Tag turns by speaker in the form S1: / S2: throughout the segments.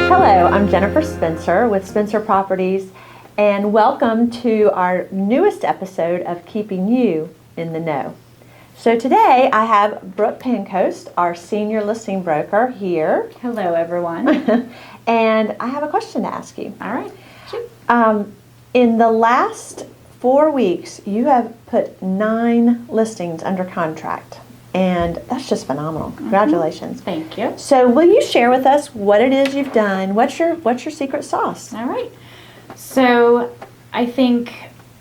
S1: Hello, I'm Jennifer Spencer with Spencer Properties, and welcome to our newest episode of Keeping You in the Know. So today I have Brooke Pancoast, our senior listing broker, here.
S2: Hello, everyone.
S1: And I have a question to ask you.
S2: All right.
S1: In the last 4 weeks, you have put 9 listings under contract. And that's just phenomenal. Congratulations.
S2: Thank you.
S1: So will you share with us what it is you've done? What's your secret sauce?
S2: All right. So I think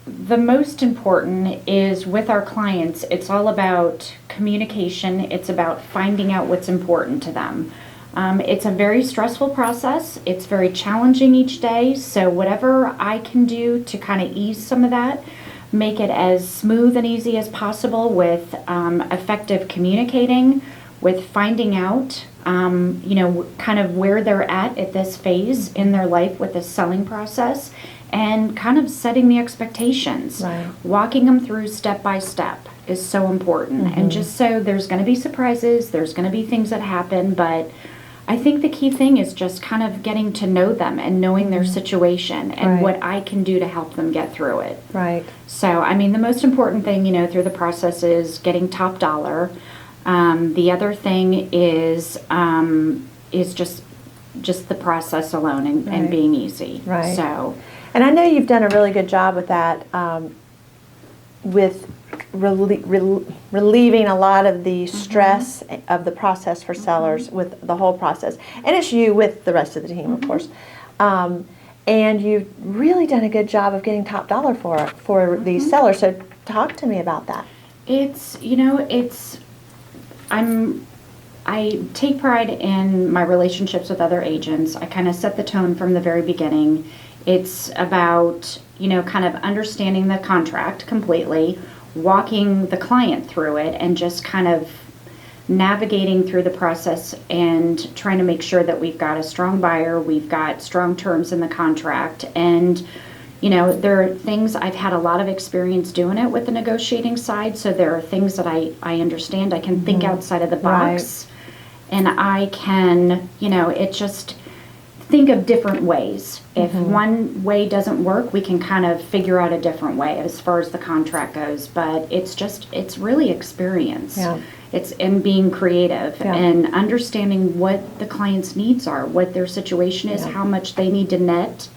S2: the most important is with our clients, it's all about communication. It's about finding out what's important to them. It's a very stressful process. It's very challenging each day. So whatever I can do to kind of ease some of that, make it as smooth and easy as possible with effective communicating, with finding out, kind of where they're at this phase in their life with the selling process, and kind of setting the expectations.
S1: Right.
S2: Walking them through step by step is so important. And just so there's going to be surprises, there's going to be things that happen, but I think the key thing is just kind of getting to know them and knowing their situation and what I can do to help them get through it.
S1: Right.
S2: So, I mean, the most important thing, through the process is getting top dollar. The other thing is just the process alone and being easy.
S1: Right.
S2: So,
S1: and I know you've done a really good job with that, with relieving a lot of the stress of the process for sellers with the whole process. And it's you with the rest of the team, of course. And you've really done a good job of getting top dollar for these sellers. So talk to me about that.
S2: I take pride in my relationships with other agents. I kind of set the tone from the very beginning. It's about, kind of understanding the contract completely, walking the client through it, and just kind of navigating through the process and trying to make sure that we've got a strong buyer, we've got strong terms in the contract. And, there are things, I've had a lot of experience doing it with the negotiating side, so there are things that I understand. I can think outside of the box, and I can, it just think of different ways. If one way doesn't work, we can kind of figure out a different way as far as the contract goes. But it's really experience. Yeah. It's in being creative and understanding what the client's needs are, what their situation is, how much they need to net,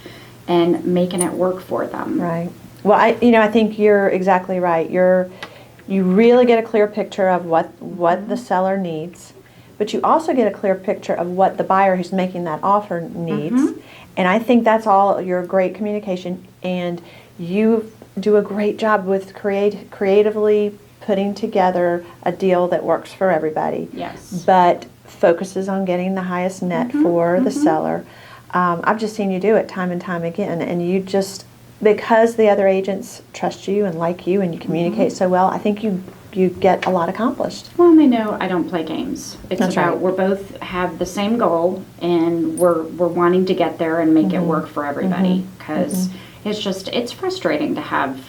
S2: and making it work for them.
S1: Right. Well, I think you're exactly right. You really get a clear picture of what the seller needs. But you also get a clear picture of what the buyer who's making that offer needs. And I think that's all your great communication. And you do a great job with creatively putting together a deal that works for everybody.
S2: Yes.
S1: But focuses on getting the highest net for the seller. I've just seen you do it time and time again. And you just, because the other agents trust you and like you and you communicate so well, I think you get a lot accomplished.
S2: Well, they know I don't play games. It's
S1: That's
S2: about
S1: right.
S2: We're both have the same goal, and we're wanting to get there and make it work for everybody. Because it's frustrating to have,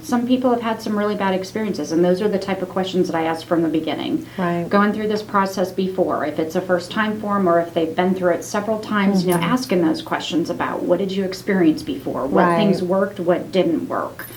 S2: some people have had some really bad experiences, and those are the type of questions that I asked from the beginning.
S1: Right.
S2: Going through this process before, if it's a first time for them or if they've been through it several times, asking those questions about what did you experience before, what things worked, what didn't work.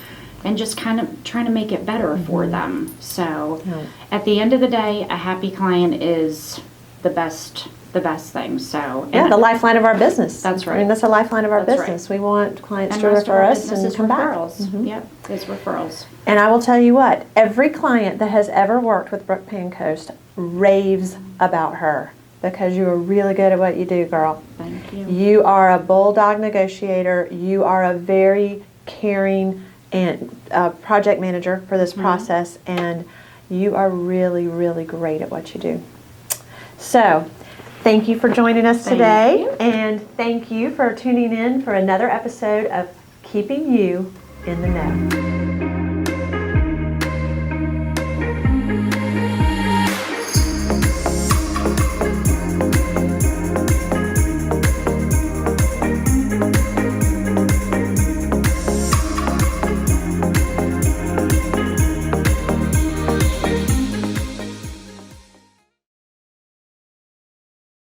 S2: And just kind of trying to make it better for them. So at the end of the day, a happy client is the best thing. So
S1: the lifeline of our business.
S2: That's right.
S1: I mean, that's a lifeline of our
S2: That's
S1: business. We want clients
S2: and
S1: to
S2: most of our
S1: refer us
S2: business
S1: and
S2: is
S1: come
S2: referrals.
S1: back.
S2: Yep, it's referrals.
S1: And I will tell you what, every client that has ever worked with Brooke Pancoast raves about her because you are really good at what you do, girl.
S2: Thank you.
S1: You are a bulldog negotiator. You are a very caring and project manager for this process, and you are really, really great at what you do. So, thank you for joining us today, and thank you for tuning in for another episode of Keeping You in the Know.